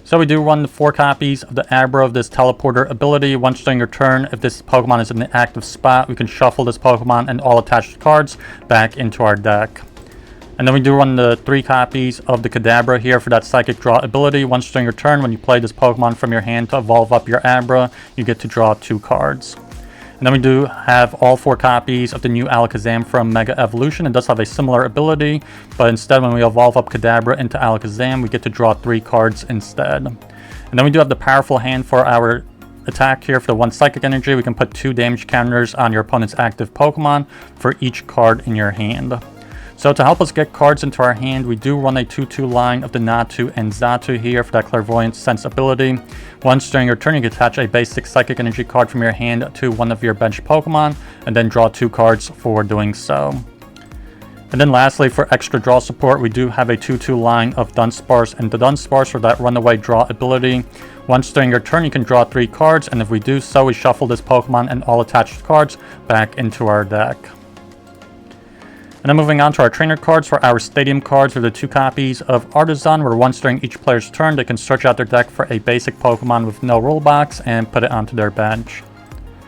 So we do run the 4 copies of the Abra of this teleporter ability. Once during your turn, if this Pokemon is in the active spot, we can shuffle this Pokemon and all attached cards back into our deck. And then we do run the 3 copies of the Kadabra here for that Psychic Draw ability. Once during your turn, when you play this Pokemon from your hand to evolve up your Abra, you get to draw 2 cards. And then we do have all 4 copies of the new Alakazam from Mega Evolution. It does have a similar ability, but instead when we evolve up Kadabra into Alakazam, we get to draw 3 cards instead. And then we do have the powerful hand for our attack here. For the 1 Psychic Energy, we can put 2 damage counters on your opponent's active Pokemon for each card in your hand. So to help us get cards into our hand, we do run a 2-2 line of the Natu and Xatu here for that Clairvoyant Sense ability. Once during your turn, you can attach a basic Psychic Energy card from your hand to one of your bench Pokemon, and then draw 2 cards for doing so. And then lastly, for extra draw support, we do have a 2-2 line of Dunsparce and the Dunsparce for that Runaway Draw ability. Once during your turn, you can draw 3 cards, and if we do so, we shuffle this Pokemon and all attached cards back into our deck. And then moving on to our trainer cards. For our stadium cards are the 2 copies of Artisan, where once during each player's turn, they can search out their deck for a basic Pokemon with no rule box and put it onto their bench.